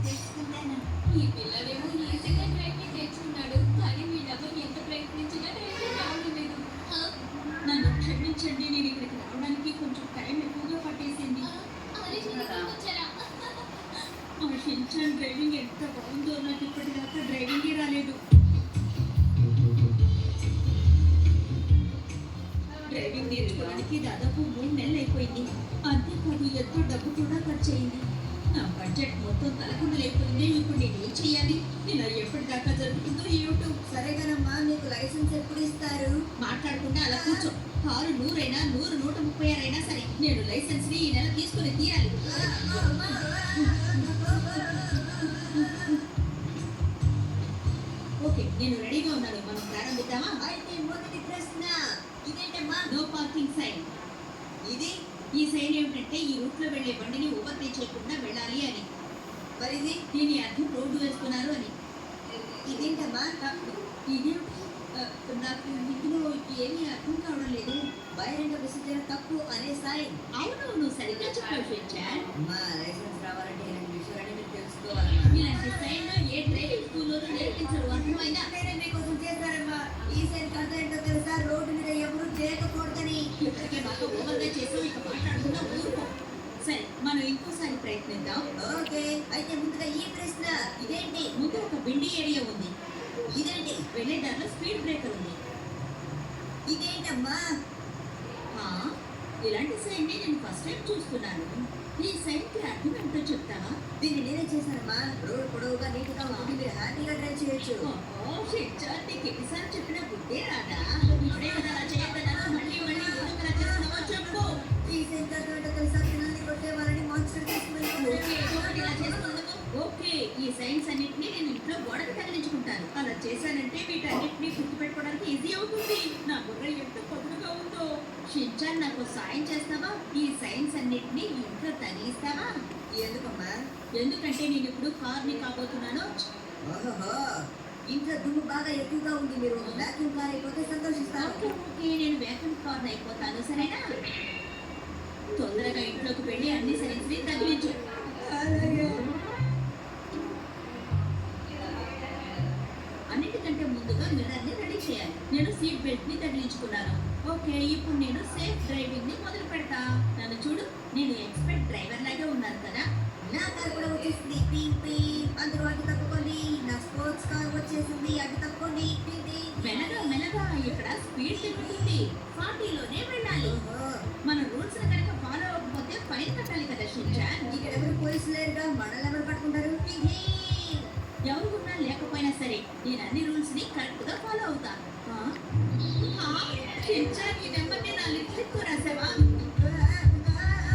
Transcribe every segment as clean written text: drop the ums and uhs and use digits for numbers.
తెలుసుకున్నాను. ఈ పిల్లడేమో ఈజీగా డ్రైవింగ్ నేర్చుకున్నాడు. కానీ వీళ్ళెవరు ఎంత ప్రయత్నించినా డ్రైవింగ్ రావడం లేదు. నన్ను క్షమించండి, నేను ఇక్కడికి రావడానికి కొంచెం టైం ఎక్కువగా పట్టేసింది. అరే మీరు వచ్చారా? ఆ షిన్చాన్ డ్రైవింగ్ ఎంత బాగుందో, నాకు ఇప్పటిదాకా డ్రైవింగే రాలేదు. డ్రైవింగ్ నేర్చుకోవడానికి దాదాపు 3 నెలలు అయిపోయింది. అంతేకాదు ఎంతో డబ్బు కూడా ఖర్చు అయింది. నా బడ్జెట్ మొత్తం తలకిందులైపోయింది. ఇప్పుడు నేను ఏం చెయ్యాలి? ఇలా ఎప్పటిదాకా జరుగుతుందో ఏమిటో. సరేగానమ్మా, నీకు లైసెన్స్ ఎప్పుడు ఇస్తారు? మాట్లాడకుండా అలా కూర్చో. కారు 100 అయినా 100, 136 అయినా సరే నేను లైసెన్స్ ని ఈ నెల తీసుకుని తీరాలి. ఓకే, నేను రెడీగా ఉన్నాను. మనం ప్రారంభిద్దామా? అయితే మొదటి ప్రశ్న ఇదేంటమ్మా? No parking sign. ఇది ఈ సైన్ ఏమిటంటే ఈ రూట్ లో వెళ్లే బండిని ఓవర్టేక్ చేయకుండా వెళ్ళాలి అని. మరిది దీని అర్థం రోడ్డు వేస్తున్నారు అని. ఇదేంటమ్మా? ఇదేమిటి? నాకు ఇందులో ఏమీ అర్థం కావడం లేదు. బహిరంగ విసర్జన తప్పు అనే సైన్. అవును, నువ్వు సరిగ్గా చెప్పావు షిన్చాన్. అమ్మా, లైసెన్స్ రావాలంటే ఇలాంటి విషయాలన్నీ మీరు తెలుసుకోవాలమ్మా. ఇలాంటి సైన్ ఏ డ్రైవింగ్ స్కూల్లోనూ నేర్పించరు, అర్థమైందా? నేనే మీకోసం చేశారమ్మా. ఈ సైన్ అర్థం ఏంటో తెలుసా? రోడ్డు మీద ఎవరు చేయకూడదని. ఇప్పటికే బాగా ఓవర్గా చేసావు, ఇక మాట్లాడుతున్నా ఊరుకో. సరే, మనం ఇంకోసారి ప్రయత్నిద్దాం. ఓకే, అయితే ముందుగా ఈ ప్రశ్న ఇదేంటి? ముందు ఒక బిండి ఏరియా ఉంది. ఇదేంటి? వెళ్ళే దారిలో స్పీడ్ బ్రేకర్ ఉంది. ఇదేంటమ్మా? ఆ, ఇలాంటి సైన్ నేను ఫస్ట్ టైం చూస్తున్నాను. ఈ సైన్ కి అర్థం ఏంటో చెప్తావా? దీన్ని నేనే చేశానమ్మా. రోడ్ పొడవుగా నీట్గా ఉంటుంది, మీరు హ్యాపీగా డ్రైవ్ చేయొచ్చు. షిన్చాన్, నీకు ఎన్నిసార్లు చెప్పినా బుద్ధే రాదా? ఇప్పుడే కదా అలా చేయొద్దన్నాను, మళ్ళీ మళ్ళీ ఎందుకు అలా చేస్తున్నావో చెప్పు. ఈ సైన్ అర్థం ఏంటో తెలుసా? పిల్లల్ని కొట్టే వాళ్ళని మాన్స్టర్ తీసుకుని ఓకే, ఒకటి ఇలా చేసుకుందాము. ఓకే, ఈ సైన్స్ అన్నిటిని నేను ఇంట్లో గోడకు తగిలించుకుంటాను. అలా చేశానంటే వీటన్నిటిని గుర్తుపెట్టుకోవడానికి ఈజీ అవుతుంది. నా బుర్ర ఎంత పదునుగా ఉందో. షిన్చాన్, నాకు సాయం చేస్తావా? ఈ సైన్స్ అన్నిటిని ఇంట్లో తగిలిస్తావా? ఎందుకమ్మా? ఎందుకంటే నేను ఇప్పుడు కార్ని కాబోతున్నాను. ఓహో, ఇంట్లో దుమ్ము బాగా ఎక్కువగా ఉంది, మీరు వ్యాక్యూమ్ కార్ అయిపోతే సంతోషిస్తారు. ఓకే ఓకే, నేను వేకన్ కార్న్ అయిపోతాను, సరేనా? తొందరగా ఇంట్లోకి వెళ్ళి అన్ని సైన్స్ ని తగిలించు. అలాగే. అన్నిటికంటే ముందుగా మిర్రర్ ని రెడీ చేయాలి. నేను సీట్ బెల్ట్ ని తగిలించుకున్నాను. ఓకే, ఇప్పుడు నేను సేఫ్ డ్రైవింగ్ ని మొదలు పెడతా. నన్ను చూడు, నేను ఎక్స్పర్ట్ డ్రైవర్ లాగా ఉన్నాను కదా. నా కార్ కూడా వచ్చేసింది. పీం పీం. అందరూ అడ్డు తప్పుకోండి. నా స్పోర్ట్స్ కార్ వచ్చేసింది. అడ్డు తప్పుకోండి. పీం పీం. మెల్లగా మెల్లగా ఇక్కడ స్పీడ్ లిమిట్ 40లోనే వెళ్ళాలి. ఓహో, మన రూల్స్ కనుక ఫాలో అవ్వకపోతే ఫైన్ కట్టాలి కదా షిన్చాన్. ఇక్కడ ఎవరు పోలీసులు లేరుగా, మనల్ని ఎవరు పట్టుకుంటారు? పీం పీం. ఎవరు ఉన్నా లేకపోయినా సరే నేను అన్ని రూల్స్ ని కరెక్ట్ గా ఫాలో అవుతా. షిన్చాన్, ఈ నెంబర్ని నా లిప్స్టిక్ తో రాసావా?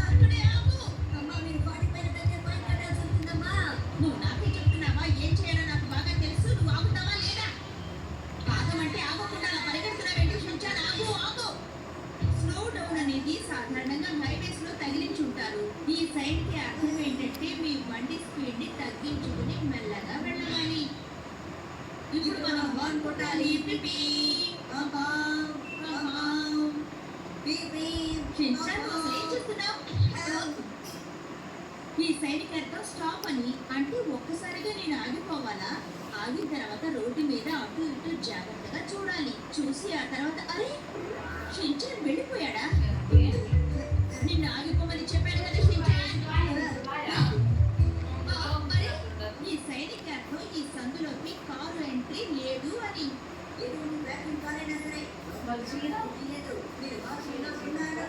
అక్కడే ఆగు. అమ్మా, మీరు 40 పైన పెడితే ఫైన్ కట్టాల్సి ఉంటుందమ్మా. నువ్వు నాకే చెప్తున్నావా? ఏం చేయాలో నాకు బాగా తెలుసు. నువ్వు ఆగుతావా లేదా? ఆగమంటే ఆగకుండా అలా పరిగెడుతున్నావేంటి షిన్చాన్? ఆగు ఆగు. స్లో డౌన్ అనేది సాధారణంగా హైవేస్ లో తగిలించుంటారు. ఈ సైడ్ కి అర్థం ఏంటంటే మీ బండి స్పీడ్ ని తగ్గించుకుని మెల్లగా వెళ్ళాలి. ఇప్పుడు మనం హార్న్ కొట్టాలి. పిపి ఆహా ఆహా. పీం పీం. షిన్చాన్, నువ్వు అసలు ఏం చేస్తున్నావు? ఈ సైడ్కి అర్థం స్టాప్ అని. అంటే ఒక్కసారిగా నేను ఆగిపోవాలా? ఆగిన తర్వాత రోడ్డు మీద అటు ఇటు జాగ్రత్తగా చూడాలి. చూసి ఆ తర్వాత అరే, షిన్చాన్ వెళ్ళిపోయాడా? నిన్ను ఆగిపోమని చెప్పాను కదా షిన్చాన్. అరే, ఈ సైడ్కి అర్థం ఈ సందులోకి కారు ఎంట్రీ లేదు అని. ఎటువంటి వ్యాక్యూమ్ కార్ అయినా సరే లేదు. మీరు వాష్రూమ్లో ఉన్నారు.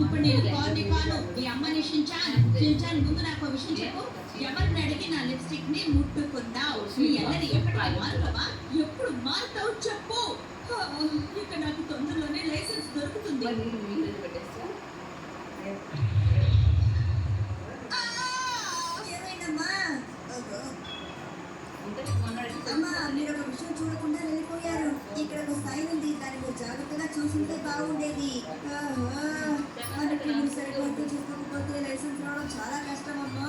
ఇప్పుడు నేను కార్ని కాను, ఈ అమ్మని షిన్చాన్. షిన్చాన్, ముందు నాకు ఒక విషయం చెప్పు. ఎవరిని అడిగి నా లిప్స్టిక్ ని ముట్టుకున్నావు? నీ ఎల్లరి ఎప్పటికీ మారుతావా? ఎప్పుడు మారుతావు చెప్పు. ఇక నాకు తొందరలోనే లైసెన్స్ దొరుకుతుంది. ఏమైందమ్మా? అమ్మా, మీరు ఒక విషయం చూడకుండా వెళ్ళిపోయారు. ఇక్కడ ఒక సైన్ ఉంది, దాన్ని మీరు జాగ్రత్తగా చూసింటే బాగుండేది. ఆహా, మనకి మీరు సరిగ్గా అర్థం చేసుకోకపోతే లైసెన్స్ రావడం చాలా కష్టం అమ్మా.